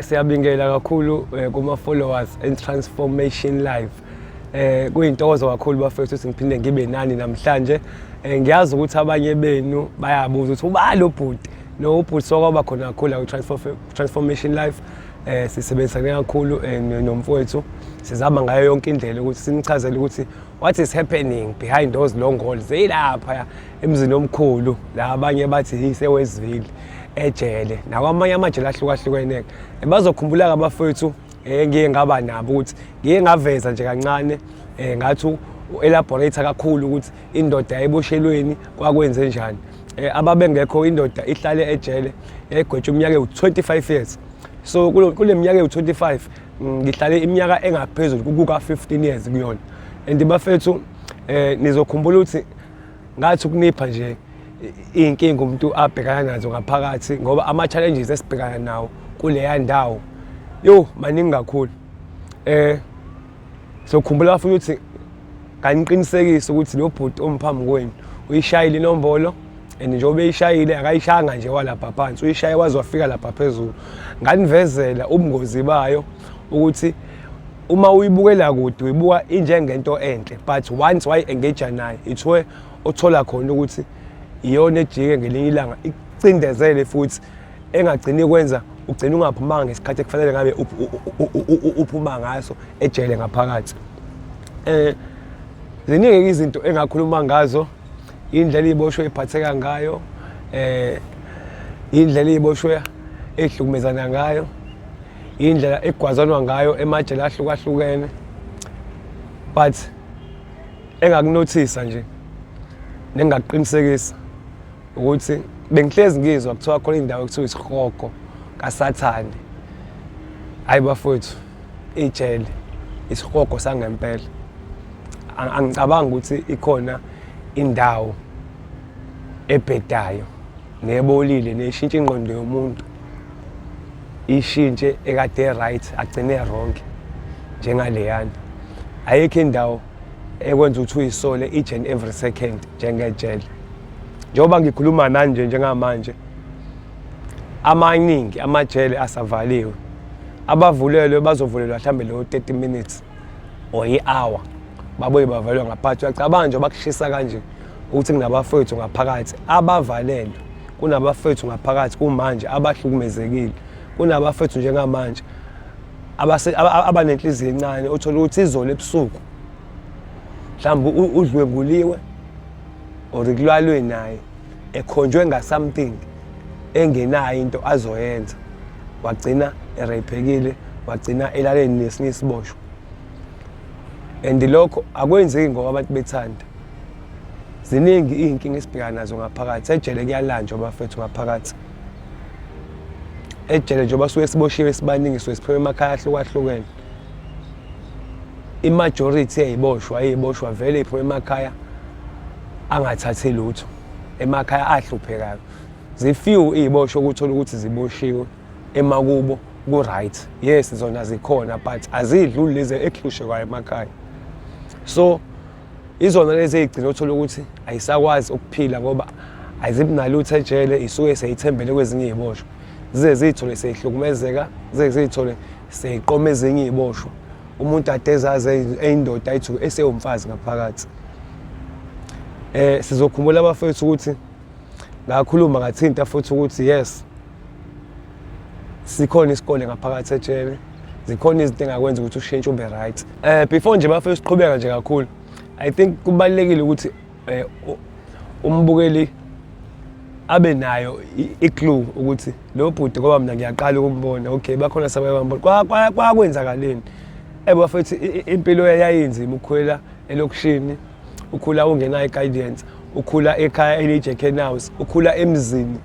Siyabingela kakhulu kuma followers and Transformation Live. Kuyintokozo kakhulu bafethu ukuthi ngiphinde ngibe nani namhlanje. Ngiyazi ukuthi abanye benu bayabuza ukuthi ubani lo bhuti. No bhuti sokwaba khona kakhulu la Transformation Live. Sisebenzisane kakhulu nomfowethu. Sizama ngayo yonke indlela ukuthi sinichazele ukuthi what is happening behind those long halls. Elapha emzini omkhulu la abanye bathi isewesivile. Ejele nakwamanye amajele ahlukahlukene bazokhumbula abafowethu ngiye ngaba nabo ukuthi ngiye ngaveza nje kancane ngathi elaborator kakhulu ukuthi indoda ayiboshelweni kwakwenze njani ababengekho indoda ihlale ejele egwetshwe iminyaka u25 years so kule minyaka u25 ngihlale iminyaka engaphezulu kuka 15 years kuyona and bafethu nizokhumbula ukuthi ngathi ukunipha nje inkinga umuntu abhekana nazo ngaphakathi ngoba ama challenges esibhekana nawo kuleya ndawo maningi kakhulu sokhumbula futhi ukuthi kaniqinisekise ukuthi lo bhuti omphambi kwenu uyishayile inombolo and njengoba eyishayile akayishanga nje walapha phansi uyishaye wazofika lapha phezulu nganivezela ubungozi bayo ukuthi uma uyibukela kude uyibuka injengento enhle but once why engage naye it's where uthola khona ukuthi iyona ejike ngelinye ilanga icindezele futhi engagcini kwenza ugcina ungaphumanga ngesikhathi ekufanele ngabe uphuma ngaso ejele ngaphakathi ziningi izinto engakhuluma ngazo indlela iboshwe iphatheka ngayo indlela iboshwe ehlukumezana ngayo indlela egwazanwa ngayo emajele ahlukahlukene but engakunothisa nje nengaqinisekisa ukuthi bengihlezi ngizwa kuthiwa khona indawo ekuthiwa isihogo kaSathane hayi bafowethu ijele isihogo sangempela angicabanga ukuthi ikhona indawo ebhedayo nebolile neshintsha ingqondo yomuntu ishintshe ekade right agcine wrong njengaleyana ayikho indawo ekwenza ukuthi uyisole each and every second njengejele njengoba ngikhuluma nanje njengamanje amaningi amajele asavaliwe abavulelwe bazovulelwa mhlambe lo 30 minutes or i-hour babuye bavalelwa ngaphakathi uyacabanga nje bakushisa kanje ukuthi kunabafethu ngaphakathi abavalelwe kunabafethu ngaphakathi kumanje abahlukumezekile kunabafethu njengamanje abanenhliziyo encane uthola ukuthi izolo ebusuku mhlawumbe udlwenguliwe or kulalwe naye ekhonjwe ngasamething engenayo into azoyenza wagcina erayphekile wagcina elaleni nesinye isiboshwa and lokho akwenzeki ngoba abantu bethanda ziningi izinkinga esibhekana nazo ngaphakathi ejele kuyalanjwa bafethu ngaphakathi ejele njengoba suke siboshiwe sibaningi siphiwe emakhaya ahlukahlukene imajority eyiboshwa vele iphiwe emakhaya angathathi lutho emakhaya ahluphekayo zifew iziboshwa ukuthola ukuthi ziboshiwe emakubo ku right yes zona zikhona but azidluli lezi eklushe kwa emakhaya so izona lezi ezigcina uthola ukuthi ayisakwazi ukuphila ngoba azibinalutho ejele isuke seyithembele kwezinye iziboshwa zithole seyihlukumezeka zithole seyiqoma ezinye iziboshwa umuntu adezaze eindoda ayithu esewumfazi ngaphakathi sizokhumbula abafethu ukuthi ngakhuluma ngathinta futhi ukuthi yes sikhona isikole ngaphakathi ejele zikhona izinto engakwenza ukuthi ushintshe ube right before nje bafethu siqhubeka nje kakhulu I think kubalekile ukuthi umbukeli abe nayo iclue ukuthi lo bhuti ngoba mina ngiyaqala ukumbona okay bakhona sababambona kwakwenzakaleni bafethu impilo yayinzima ukukhwela elokushini ukhula ungenayo guidance ukhula ekhaya eliJacken House ukhula emzini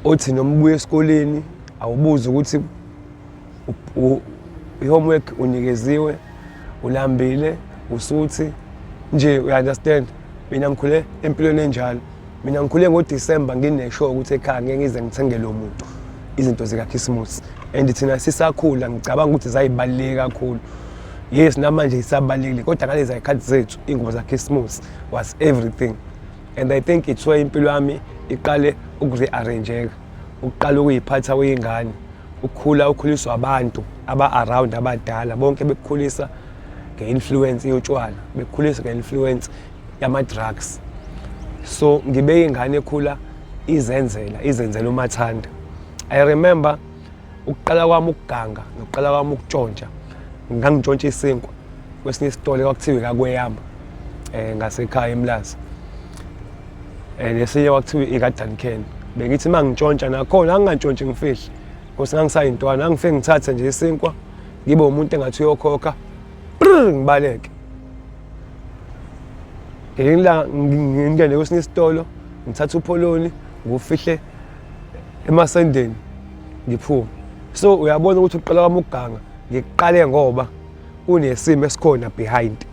othi nombuye esikoleni awubuza ukuthi i-homework unikeziwe ulambile usuthi nje you understand mina ngikhule empilweni enjalo mina ngikhule ngoDecember ngineshow ukuthi ekhaya ngeke ngize ngithengele umuntu izinto zika Christmas and thina sisakhula ngicabanga ukuthi zayibaleke kakhulu yes namanje isabalekile kodwa ngalezi ikhathi zethu ingubo za Christmas was everything and I think it's why impilo yami iqale ukurearrangeka uqala ukuyiphatha wengane ukhuliswa abantu aba-around abadala bonke bekukhulisa nge-influence yotshwala, bekukhulisa nge-influence yama-drugs. So ngibe ingane ekhula izenzela umathanda. I remember ukuqala kwami ukuganga nokuqala kwami ukutshontsha, ngangitshontsha isinkwa kwesinye isitolo kwakuthiwa ikakweyama ngasekhaya eMlazi. Nesinye kwakuthiwa ikaDuncan. Bengithi mangitshontsha nakhona angingatshontshi ngifihle. Ngoba ngangisayintwana, ngifike ngithathe nje isinkwa, ngibe umuntu engathi uyokhokha, ngibaleke. Ngingene kwesinye isitolo, ngithatha upholoni, ngufihle emasendeni, ngiphume. So uyabona ukuthi uqala kwami ukuganga, ngiqale ngoba kunesimo esikhona behind.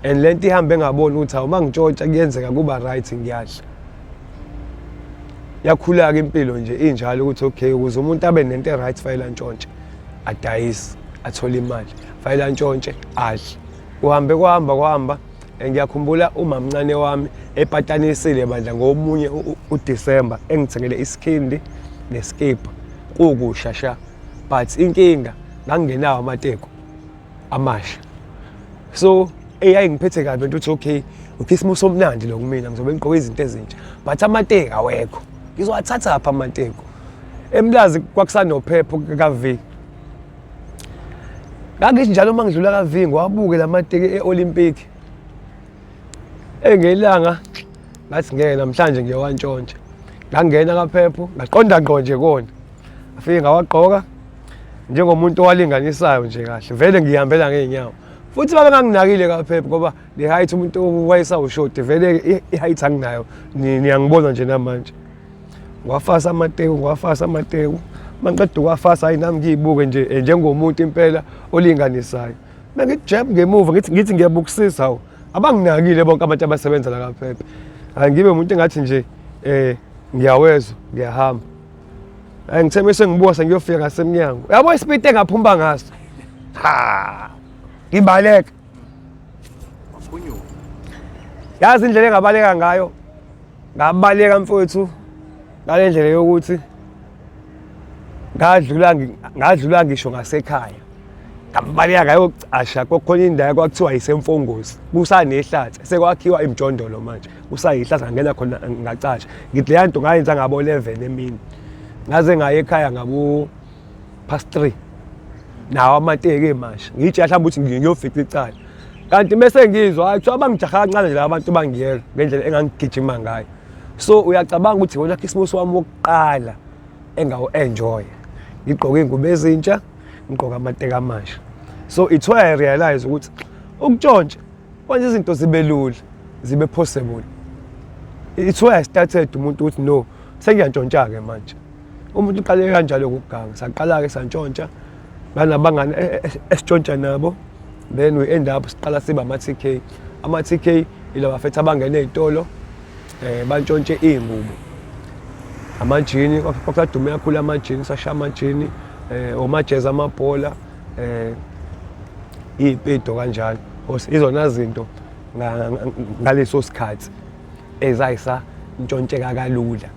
And lento ihambe ngabona ukuthi awu mangitshontsha kuyenzeka kuba right ngiyadla. Yakhula-ke impilo nje injalo ukuthi okay ukuze umuntu abe nento right fayela ntshontshe, adayise, athole imali, fayela ntshontshe, adle. Kuhamba. Ngiyakhumbula umamncane wami epatanisile bandla ngomunye uDisemba engithengele isikhindi neskipa kukushasha. But inkinga ngangingenawo amateko amasha. So eyayingiphethe kabi into ukuthi okay uKhisimusi omnandi lo kumina ngizobe ngigqoka izinto ezintsha but amateka awekho. Ngizowathatha apha amateko. eMlazi kwakusanophepho kaV. Ngangithi njalo mangidlula kaV ngiwabuke lamateki eOlympic. Ngelanga ngathi ngeke namhlanje ngiyawantshontsha. Ngangena kaphepho ngaqonda ngqo nje kona. Afike ngawagqoka njengomuntu owalinganisayo nje kahle. Vele ngihambela ngeenyawo. Futhi babe nganginakile kaphepho ngoba le height umuntu wayesawushoti vele i-height anginayo. Niyangibona nje namanje. Ngwafasa amateko. Mangiqeda ukwafasa hayi nami ngiyibuke nje njengomuntu impela olinganisayo. Mangithi jab ngemuva ngithi ngiyabukisisa hawo. Abanginakile bonke abantu abasebenza la kaphepha. Ngibe umuntu engathi nje ngiyawezwa ngiyahamba. Ngitheme sengibuka sengiyofika ngasemnyango. Yabo ispeed engaphumba ngaso. Ngibaleka. Yazi indlela engabaleka ngayo. Ngabaleka mfowethu. Ngale ndlela yokuthi ngadlula ngisho ngasekhaya. Ngabaleka ngayo asha kokhona indawo kwakuthiwa yisemfongozi. Kusanehlathi sekwakhiwa imjondolo manje. Kusayihlathi ngangena khona ngacasha. Ngithi le nto ngayenza ngabo 11 emini. Ngaze ngaye ekhaya ngabo past 3. Nawo amateki emasha. Ngithi mhlawumbe ukuthi ngiyofika icala. Kanti bese ngizwa athi abangijaha kancane nje abantu bangiyeka ngendlela engangigijima ngayo. So uyacabanga ukuthi wona Khisimusi wami wokuqala engawu-enjoy. Ngigqoke ingubo ezintsha, ngigqoka amateki amasha. So it's why I realize ukuthi ukutshontsha kwenza izinto zibe lula, zibe possible. It's why I started umuntu ukuthi no, sengiyantshontsha-ke manje. Umuntu uqale kanjalo ukuganga. Saqala-ke santshontsha. Banabangani esitshontsha nabo. Then we end up siqala siba ama-TK. Ama-TK ila bafethu abangena ey'tolo bantshontshe iy'ngubo. Amajini kwakusadume kakhulu amajini, sashaya amajini, omajezi amabhola, iy'pedo kanjalo. Izona zinto ngaleso sikhathi ezayisa ntshontsheka kalula.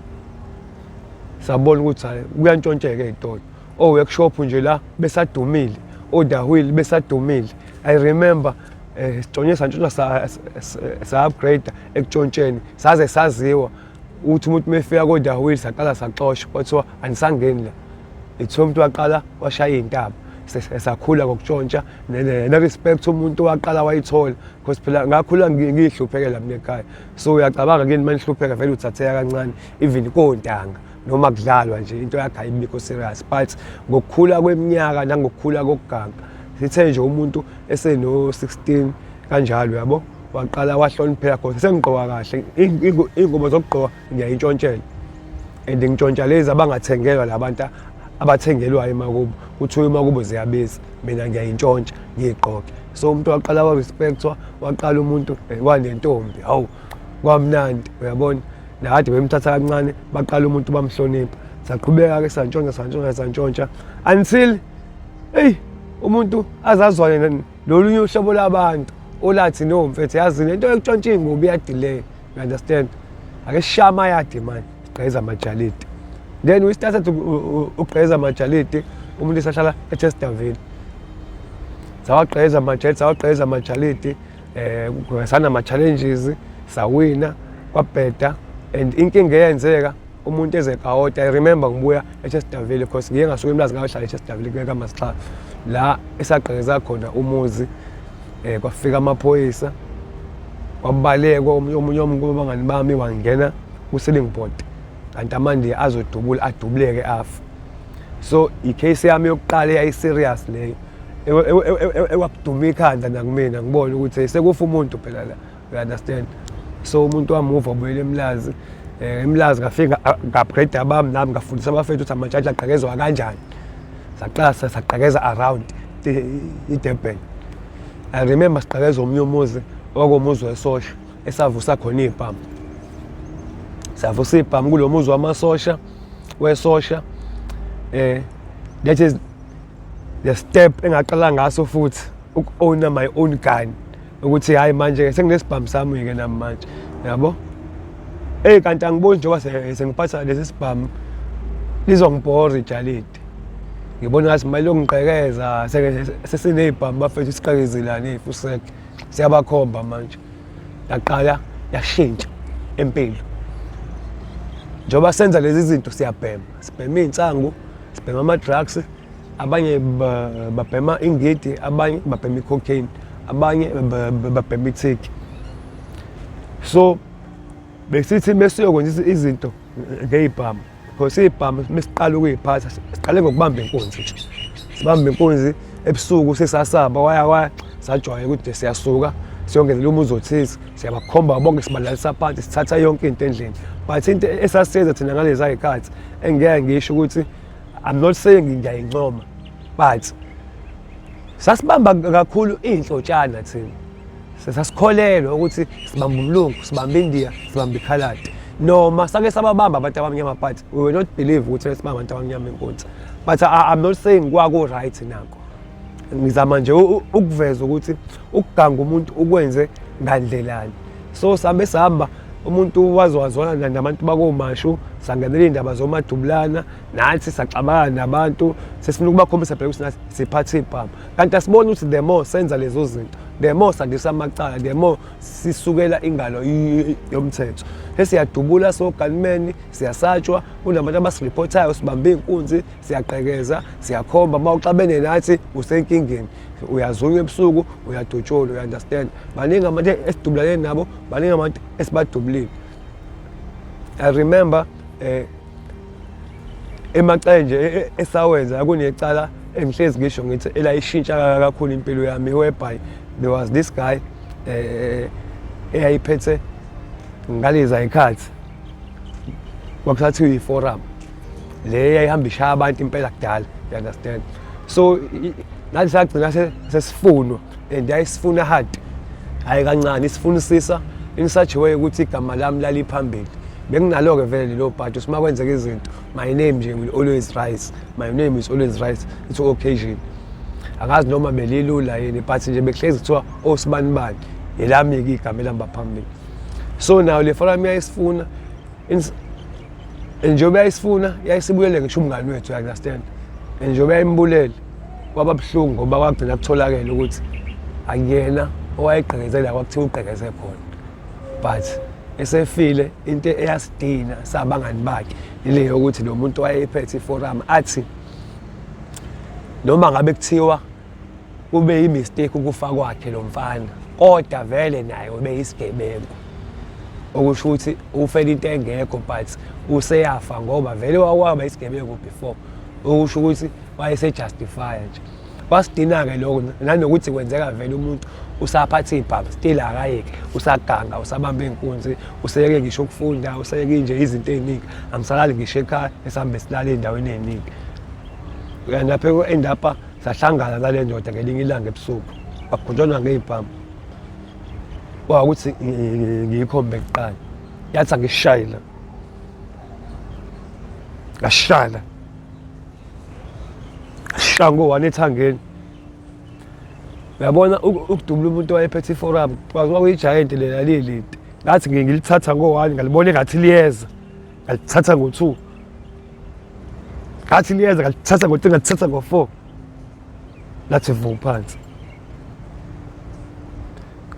Sabona ukuthi kuyantshontsheka ey'tolo. Workshop nje la besadumile, oDahwili besadumile. I remember sitshontshe santshontsha sa-upgrade ekutshontsheni. Saze saziwa ukuthi umuntu mefika koDahwili saqala saxoshwa kwathiwa anisangeni la. Ithiwa umuntu waqala washaya iy'ntaba. Sakhula ngokutshontsha ne-respect umuntu waqala wayithola because phela ngakhula ngihluphekela mina ekhaya. So uyacabanga kini manje hlupheka vele uthatheka kancane even kontanga noma kudlalwa nje into yakhe ayibikho serious but ngokukhula kweminyaka nangokukhula kokuganga sithe nje umuntu eseno-16 kanjalo yabo waqala wahlonipheka khona sengigqoka kahle iy'ngubo zokugqoka ngiyayintshontshela and ngitshontsha lezi abangathengelwa labantu abathengelwayo emakubo. Kuthiwa emakubo ziyabiza, mina ngiyayintshontsha ngiyigqoke. So umuntu waqala wa-respectwa, waqala umuntu wanentombi. Hawu kwamnandi uyabona. Nakade bemthatha kancane baqala umuntu bamhlonipha. Saqhubeka-ke santshontsha until umuntu azazwane nolunye uhlobo labantu olathi no mfethu yazi lento yokutshontsha iy'ngubo iyadelay. You understand? Ake sishaya amayadi manje sigqayeza amajalidi. Then we started ukugqeza amajalidi umuntu esahlala eChesterville. Sawagqeza amajalidi, sawagqeza amajalidi, kwasana ama-challenges, sawina, kwabheda. And inkinga eyenzeka umuntu ezekawota, I remember ngibuya eChesterville because ngiye ngasuka eMlazi ngayohlala eChesterville kaMasixaka. La esagqeza khona umuzi, kwafika amaphoyisa, kwabalekwa omunye wabangani bami wangena ku-Sellingport. Kanti amanje azodubula adubuleke afa. So i-case yami yokuqala eyayi-serious leyo. Ewakuduma ikhanda nakumina ngibona ukuthi sekufa umuntu phela la, you understand. So umuntu wamuva ubuyela eMlazi. eMlazi ngafika nga-upgrade abami nami ngafundisa abafethu ukuthi amajaji agqekezwa kanjani. Saqala sagqekeza around iDurban. I remember sigqekeza omunye umuzi okuwumuzi wesosha esavusa khona iy'bhamu. Savusa iy'bhamu kulo muzi wamasosha wesosha. That is the step engaqala ngaso futhi uku-owna my own gun. Ukuthi hayi manje senginesibhamu sami-ke nami manje, yabo? Kanti angiboni njengoba sengiphatha lesi sibhamu lizongibhora ijalidi. Ngibona ngathi manje ngigqekeza sesiney'bhamu bafethu isiqakezelane ifuseke. Siyabakhomba manje. Yaqala yashintsha empilo. Njengoba senza lezi zinto siyabhema. Sibhema iy'nsangu, sibhema ama-drugs, abanye babhema ingidi, abanye babhema i-cocaine, abanye babhema ithiki. So besithi mesiyokwenza izinto ngey'bhamu, because iy'bhamu mesiqala ukuy'phatha siqale ngokubamba inkunzi. Sibamba inkunzi ebusuku sesasaba waya sajwayela ukuthi siyasuka siyongezela umuzi othize, siyabakhomba bonke sibalalisa phansi sithatha yonke into endlini. But into esasiyenza thina ngalezi ay'khathi engeke ngisho ukuthi I'm not saying ngiyayincoma, but sasibamba kakhulu iy'nhlotshana thina. Sasikholelwa ukuthi sibamba umlungu, sibamba India, sibamba ikhaladi. Noma sake sababamba abantu abamnyama, but we will not believe ukuthi sibamba abantu abamnyama inkunzi. But I'm not saying kwaku-right nakho. Ngizama nje ukuveza ukuthi ukuganga umuntu ukwenze ngandlelani. So sabe sihamba umuntu wazwana nabantu bakoMashu, sangenela iy'ndaba zomadubulana, nathi saxabana nabantu, sesifuna ukubakhombisa phela ukuthi nathi siphathe iy'bhamu. Kanti asibona ukuthi the more senza lezo zinto, the more sandisa amacala, the more sisukela ingalo yomthetho. Siyadubula sogunmen, siyasatshwa, kunabantu abasiripothayo, sibambe inkunzi, siyaqhekeza, siyakhomba, mawuxabene nathi usenkingeni. Uyazunywa ebusuku, uyadutsholwa, you understand. Baningi abantu esidubulane nabo, baningi abantu esibadubulile. I remember emaqenje esawenza kunecala engihlezi ngisho ngithi elayishintsha kakhulu impilo yami, whereby there was this guy eyayiphethe ngalezi ayikhathi kwakuthathiwa i-forum le yayihamba ishaya abantu impela kudala, you understand. So nathi sagcina sesifunwa and yayisifuna hard, hayi kancane isifunisisa in such a way ukuthi igama lami laliphambili. Benginalo-ke vele lelo bhathi uma kwenzeka izinto, my name nje will always rise, my name is always rise to occasion. Angazi noma belilula yini, but nje bekuhlezi kuthiwa osibanibani elami-ke igama elihamba phambili. So now le forum yayisifuna, njengoba yayisifuna yayisibulele ngisho umngani wethu, you understand. Njengoba yayimbulele kwaba buhlungu ngoba kwagcina kutholakele ukuthi akuyena owayegqekezela kwakuthiwa ugqekeze khona. But esefile into eyasidina sabangani bakhe ile yokuthi lo muntu wayephethe iforum athi noma ngabe kuthiwa kube imistake ukufa kwakhe lo mfana, kodwa vele naye ubeyisigebengu. Okusho ukuthi ufela into engekho but useyafa ngoba vele wawaba isigebengu before. Okusho ukuthi wayesejustify nje. Wasidina-ke lokho nanokuthi kwenzeka vele umuntu usaphatha iy'bhamu still akayeki, usaganga, usabamba iy'nkunzi, useyeke ngisho ukufunda, useyeke nje izinto ey'ningi. Angisalali ngisho ekhaya, esihambe silala ey'ndaweni ey'ningi. Lapha ku-end up sahlangana nale ndoda ngelinye ilanga ebusuku, kwakhunjwana ngey'bhamu. Kwakuthi ngiyikhombe kuqala, yathi angishaye la, ngashaya ngo-1 ethangeni. Uyabona ukudubula umuntu owayephethe iforum kwakuyijayent lela lilide. Ngathi ngilithatha ngo-1 ngalibona engathi liyeza, ngalithatha ngo-2. ngathi liyeza ngalithatha ngo-3 ngalithatha ngo-4 lathi vu phansi.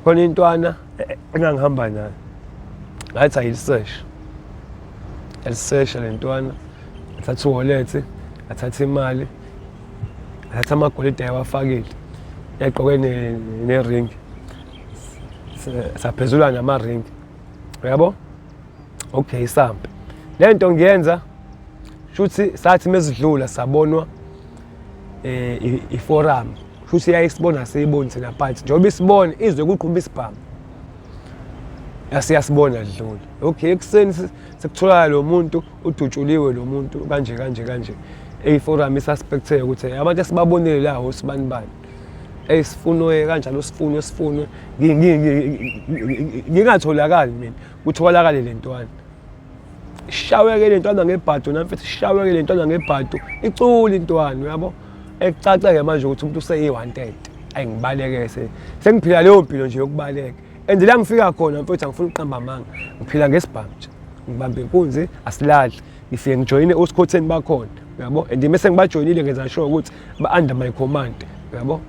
Khona intwana engangihamba nayo ngathi ayisesha le ntwana, ngathatha uwallet, ngathatha imali, ngathatha amagolide ayewafakile, yagqoke ne-ring, saphezulwa nama-ring, uyabo? Okay, sampe le nto ngiyenza shuthi sathi mesidlula sabonwa iforum, shuthi yayisibona siyiboni thina phansi njengoba isibona izwe kuqhumba isibhamu yasiyasibona dlula. Okay, ekuseni sekutholakala lo muntu udutshuliwe, lo muntu kanje iforum isuspecthe ukuthi abantu esibabonile la osibani bani esifunwe kanjalo sifunwe ngingatholakali mina kutholakala le ntwana ishaweke le ntwana ngebhadu namfethu ishaweke le ntwana ngebhadu icula intwana uyabo ekucaca-ke manje ukuthi umuntu useyi-wanted ayingibaleke sengiphila leyo mpilo nje yokubaleka and la ngifika khona mfethu angifuni ukuqamba amanga ngiphila ngesibhamu nje ngibambe inkunzi asilali ngifike ngijoyine osikhotheni bakhona uyabo and mese ngibajoyinile ngenza sure ukuthi ba-under my command uyabo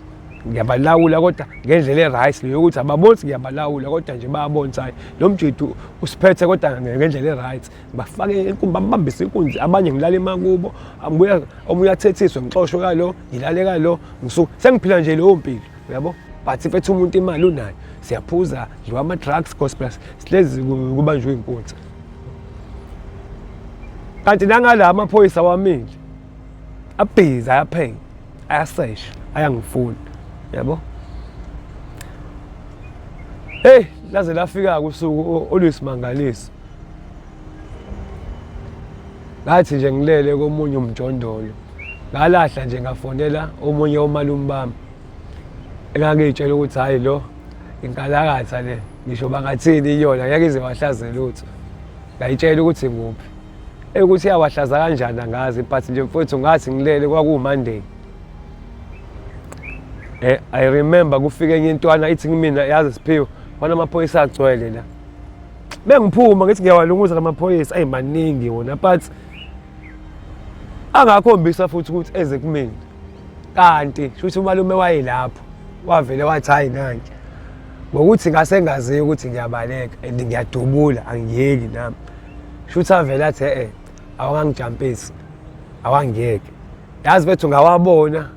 ngiyabalawula kodwa ngendlela e-right leyo ukuthi ababoni ngiyabalawula kodwa nje bayabona ukuthi hayi lo mjithu usiphethe kodwa ngendlela e-right bafake inkumbi bambambise inkunzi abanye ngilala emakubo omunye athethiswe ngixoshwe kalo ngilale kalo ngisuka sengiphila nje leyo mpilo uyabo but mfethu umuntu imali unayo siyaphuza nje ama-drugs gospel sihlezi kubanjwe inkunzi kanti nangala amaphoyisa wamile abhizi ayaphenya ayasesha ayangifuna yabo. Hey, laze lafika kusuku oluyisimangaliso. Ngathi nje ngilele komunye umjondolo. Ngalahla nje ngafonela omunye omalume bami. Engangitshela ukuthi hayi lo inkalakatha le ngisho bangathini iyona ngeke ize wahlaze lutho. Ngayitshela ukuthi nguphi. Ukuthi yawahlaza kanjani angazi but nje mfowethu ngathi ngilele kwakuMonday. I remember kufike enye intwana ithi kimina yazi Siphiwe khona amaphoyisa agcwele la. Bengiphuma ngithi ngiyawalunguza lamaphoyisa ayimaningi wona but angakhombisa futhi ukuthi eze kumina. Kanti shuthi umalume wayelapho wavele wathi hayi nanki. Ngokuthi ngase ngaziyo ukuthi ngiyabaleka and ngiyadubula angiyeki nami. Shuthi avele athi awangijampisi awangiyeke. Yazi bethu ngawabona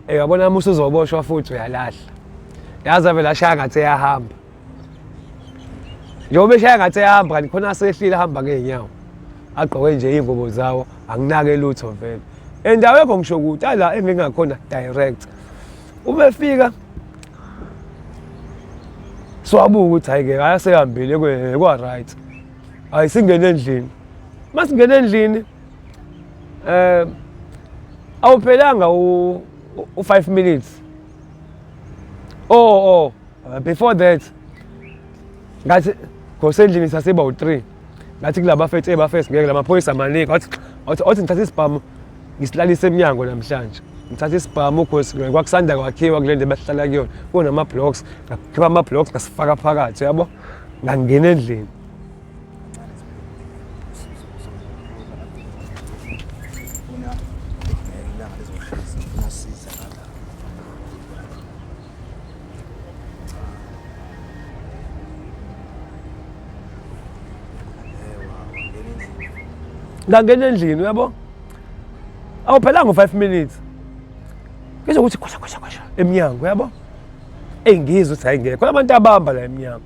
yabona uma usuzoboshwa futhi uyalahla. Yazi avele ashaya ngathi eyahamba. Njengoba eshaya ngathi eyahamba kanti khona asehlile ahamba ngeenyawo. Agqoke nje ingubo zawo anginake lutho vele. Endaweni ngisho ukuthi ala engingakhona direct. Uma efika swabuka ukuthi hayike ayasehambile kwa right. Ayisingene endlini. Masingene endlini awuphelanga u5 minutes. Before that ngathi ngosendlini saseba u3 ngathi kulaba fethu ebafesi ngeke lamaphoyisa amaningi wathi ngithatha isibhamu ngisilalise eminyango namhlanje ngithatha isibhamu because kwakusanda kwakhiwa kule nto bahlala kuyona kunama blocks ngakhipha ama blocks ngasifaka phakathi yabo ngangena endlini. Ngangena endlini uyabo awuphelanga u5 minutes ngisho ukuthi khosha eminyango uyabo ngizwe ukuthi hayi ngeke khona abantu abahamba la eminyango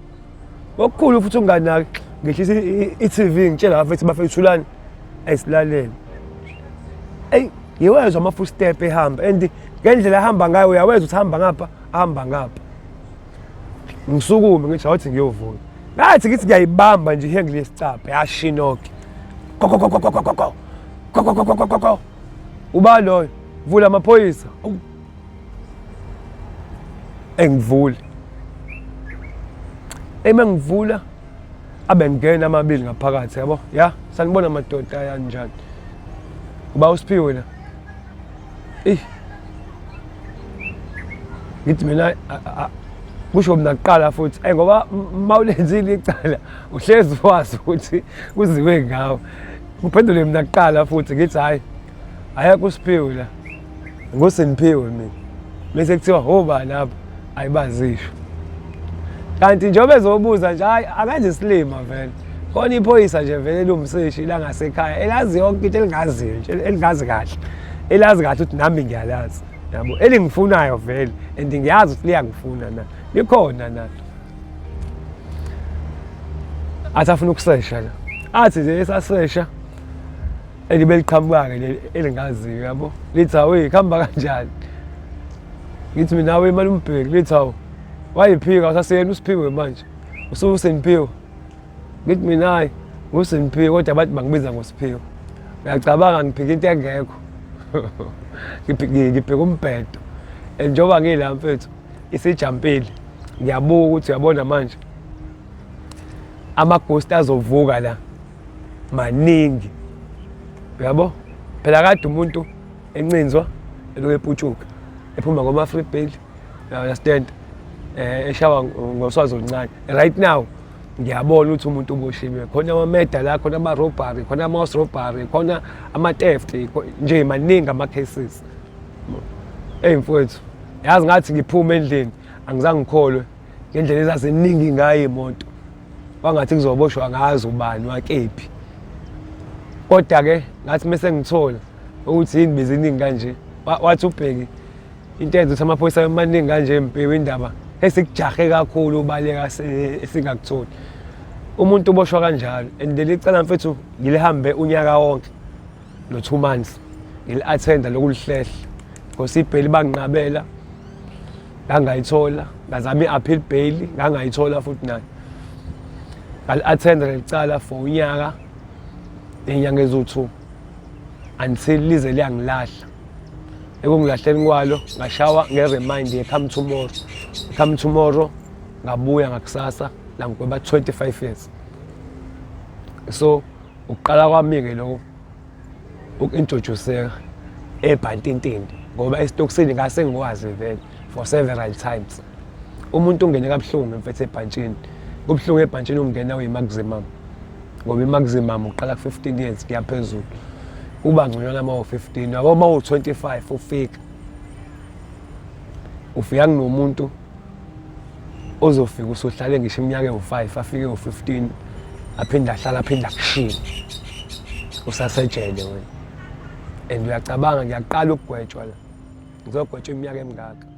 okukhulu futhi unganaki ngehlisa iTV ngitshela bafethu bafethulani ayisilalele yiwezwa ama footstep ehamba and ngendlela ehamba ngayo uyaweza ukuthi ahamba ngapha ngisukume ngithi awuthi ngiyovula ngathi ngithi ngiyayibamba nje ihe ngilesicapha yashinoke ko uba loyo vula amaphoyisa engivula ngivula abengena amabili ngaphakathi yabo ya sanibona amadoda kanjani uba uSiphiwe la ngithi mina kusho mina kuqala futhi ngoba mawulenzile icala uhlezi wazi ukuthi kuziwe ngawo kuphendule mina kuqala futhi ngithi hayi ayekho uSiphiwe la nguSiphiwe mina bese kuthiwa hoba lapha ayibazisho kanti njengoba ezobuza nje hayi akaze silima vele khona iphoyisa nje vele lomseshi la ngasekhaya elazi yonke into elingaziyo nje elingazi kahle elazi kahle ukuthi nami ngiyalazi yabo elingifunayo vele and ngiyazi ukuthi liyangifuna na likhona na athafuna ukusesha la athi nje esasesha elibe liqhamuka-ke elingaziyo yabo lithi awe kuhamba kanjani ngithi mina awe imali umbheki lithi hawu wayiphika usaseyena uSiphiwe manje uSiphiwe ngithi mina hayi nguSiphiwe kodwa abantu bangibiza ngoSiphiwe uyacabanga ngiphika into engekho ngibheka umbhedo and njengoba ngila mfethu isijampile ngiyabuka ukuthi uyabona manje amaghost azovuka la maningi uyabo phela kade umuntu encinzwa eloku eputshuka ephuma ngoma-free bail you understand eshawa ngoswazi oluncane right now ngiyabona ukuthi umuntu uboshiwe khona amameda la khona ama-robbery khona ama-house robbery khona ama-theft nje maningi ama-cases mfowethu yazi ngathi ngiphume endlini angizange ngikholwe ngendlela ezaziningi ngayo imoto wangathi kuzoboshwa ngazo ubani wakephi kodwa-ke ngathi mese ngithola ukuthi yini beziningi kanje wathi ubheki into enza ukuthi amaphoyisa amaningi kanje mpewu indaba esikujahe kakhulu ubaleka esingakutholi umuntu uboshwa kanjalo and licala mfethu ngilihambe unyaka wonke no2 months ngili-attenda lokulihlehle because ibheli banginqabela ngangayithola ngazama i-appeal bail ngangayithola futhi nayo ngali-attenda lelicala for unyaka ney'nyanga eziwu-2 until lize liyangilahla ekungilahleni kwalo ngashawa nge-remind come tomorrow ngabuya ngakusasa la ngikweba 25 years so ukuqala kwami-ke lokho uku-introduce-eka ebhantintini ngoba esitokisini ngase ngikwazi vele for several times umuntu ungene kabuhlungu mfethu ebhantshini kubuhlungu ebhantshini ungena uyi-maximum ngoba i-maximum uqala ku-15 years kuyaphezulu kuba ngconywana uma-15 yabo uma-25 ufika kunomuntu ozofika usuhlale ngisho iminyaka ewu5 afike u15 aphinde ahlala aphinde akushiye usasejele wena and uyacabanga ngiyaqala ukugwetshwa la ngizogwetshwa iminyaka emingaka